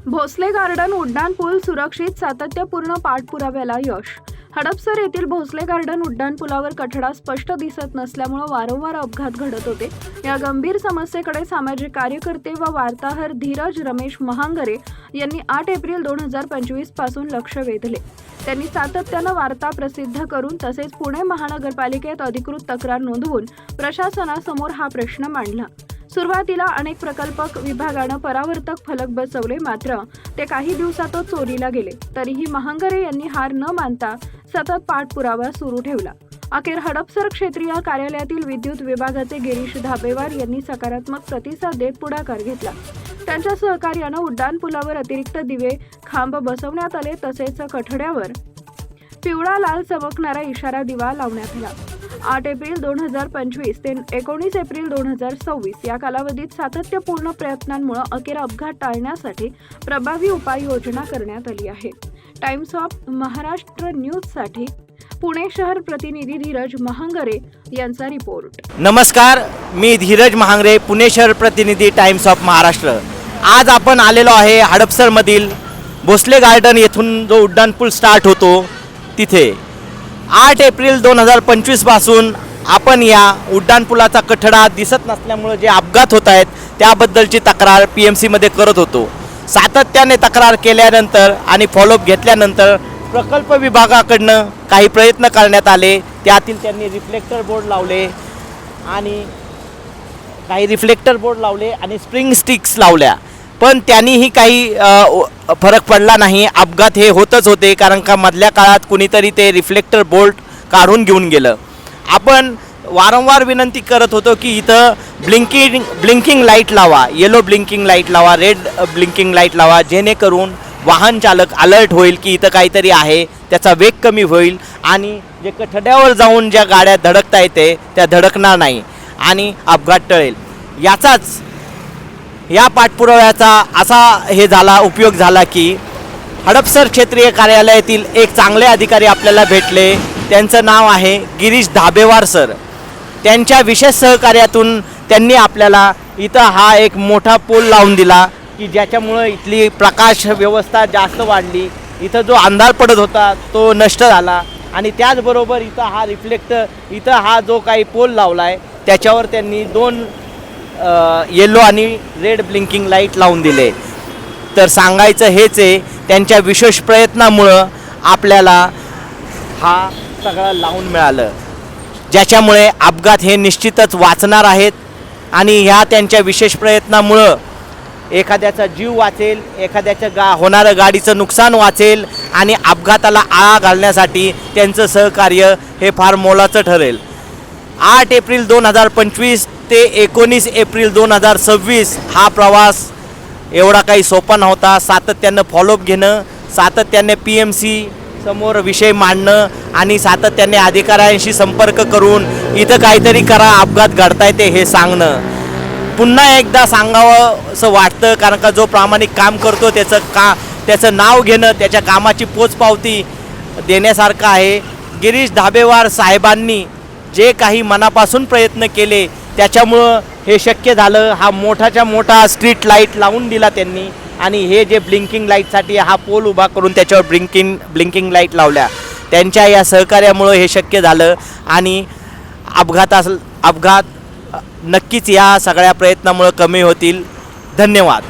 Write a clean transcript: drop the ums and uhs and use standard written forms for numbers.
Bhosale garden उड्डाणपूल सुरक्षित सातत्यपूर्ण पाठपुराव्याला यश। हडपसर येथील भोसले गार्डन उड्डाणपुलावर कठडा स्पष्ट दिसत नसल्यामुळे वारंवार अपघात घडत होते। या गंभीर समस्येकडे सामाजिक कार्यकर्ते व वार्ताहर धीरज रमेश महांगरे यांनी 8 एप्रिल 2025 पासून लक्ष वेधले। त्यांनी सातत्याने वार्ता प्रसिद्ध करून तसेच पुणे महानगरपालिकेत अधिकृत तक्रार नोंदवून प्रशासनासमोर हा प्रश्न मांडला। सुरुवातीला अनेक प्रकल्पक विभागानं परावर्तक फलक बसवले, मात्र ते काही दिवसातच चोरीला गेले। तरीही महांगरे यांनी हार न मानता सतत पाठपुरावा सुरू ठेवला। अखेर हडपसर क्षेत्रीय कार्यालयातील विद्युत विभागाचे गिरीश धाबेवार यांनी सकारात्मक प्रतिसाद देत पुढाकार घेतला। त्यांच्या सहकार्यानं उड्डाणपुलावर अतिरिक्त दिवे खांब बसवण्यात आले, तसेच कठड्यावर पिवळा लाल चमकणारा इशारा दिवा लावण्यात आला। 8 एप्रिल 2025 ते 19 एप्रिल 2026 या कालावधीत सातत्यपूर्ण प्रयत्नांमुळे अखेर अपघात टाळण्यासाठी प्रभावी उपाययोजना करण्यात आली आहे। टाइम्स ऑफ महाराष्ट्र न्यूजसाठी पुणे शहर प्रतिनिधी धीरज महांगरे यांचा रिपोर्ट। नमस्कार, मी धीरज महांगरे, पुणे शहर प्रतिनिधी टाइम्स ऑफ महाराष्ट्र। आज आपण आलेलो आहे हडपसरमधील भोसले गार्डन येथून जो उड्डाणपूल स्टार्ट होतो तिथे 8 एप्रिल 2025 पासून आपण या उड्डाणपुलाचा कठडा दिसत नसल्यामुळे जे अपघात होत आहेत त्याबद्दलची तक्रार PMC मध्ये करत होतो। सातत्याने तक्रार केल्यानंतर आणि फॉलोअप घेतल्यानंतर प्रकल्प विभागाकडनं काही प्रयत्न करण्यात आले। त्यातील त्यांनी रिफ्लेक्टर बोर्ड लावले आणि स्प्रिंग स्टिक्स लावल्या, पण त्यांनीही काही फरक पडला नाही। अपघात हे होतच होते, कारण का मधल्या काळात कुणीतरी ते रिफ्लेक्टर बोल्ट काढून घेऊन गेलं। आपण वारंवार विनंती करत होतो की इथं ब्लिंकिंग लाईट लावा, येलो ब्लिंकिंग लाईट लावा, रेड ब्लिंकिंग लाईट लावा, जेणेकरून वाहन चालक अलर्ट होईल की इथं काहीतरी आहे, त्याचा वेग कमी होईल आणि जे कठड्यावर जाऊन ज्या गाड्या धडकता येते त्या धडकणार नाही आणि अपघात टळेल। या पाठपुराव्याचा असा उपयोग झाला की हडपसर क्षेत्रीय कार्यालयातील एक चांगले अधिकारी आपल्याला भेटले। त्यांचं नाव आहे गिरीश धाबेवार सर। त्यांच्या विशेष सहकार्यातून त्यांनी आपल्याला इथं हा एक मोठा पोल लावून दिला की ज्याच्यामुळे इथली प्रकाश व्यवस्था जास्त वाढली। इथं जो अंधार पडत होता तो नष्ट झाला आणि त्याचबरोबर इथं हा जो काही पोल लावला आहे त्याच्यावर त्यांनी 2 येलो आणि रेड ब्लिंकिंग लाईट लावून दिले। तर सांगायचं हेच आहे, त्यांच्या विशेष प्रयत्नामुळं आपल्याला हा सगळं लावून मिळालं, ज्याच्यामुळे अपघात हे निश्चितच वाचणार आहेत आणि ह्या त्यांच्या विशेष प्रयत्नामुळं एखाद्याचा जीव वाचेल, एखाद्याच्या होणारं गाडीचं नुकसान वाचेल आणि अपघाताला आळा घालण्यासाठी त्यांचं सहकार्य हे फार मोलाचं ठरेल। 8 एप्रिल 2025 ते 19 एप्रिल 2026 हा प्रवास एवढा काही सोपा नव्हता। सातत्यानं फॉलोअप घेणं, सातत्याने PMC समोर विषय मांडणं आणि सातत्याने अधिकाऱ्यांशी संपर्क करून इथं काहीतरी करा, अपघात घडता येते हे सांगणं। पुन्हा एकदा सांगावं असं वाटतं, कारण का जो प्रामाणिक काम करतो त्याचं नाव घेणं, त्याच्या कामाची पोचपावती देण्यासारखं आहे। गिरीश धाबेवार साहेबांनी जे काही मनापासून प्रयत्न केले त्याच्यामुळं हे शक्य झालं। हा मोठाच्या मोठा स्ट्रीट लाईट लावून दिला त्यांनी आणि हे जे ब्लिंकिंग लाईटसाठी हा पोल उभा करून त्याच्यावर ब्लिंकिंग लाईट लावल्या। त्यांच्या या सहकार्यामुळं हे शक्य झालं आणि अपघात नक्कीच या सगळ्या प्रयत्नामुळं कमी होतील। धन्यवाद।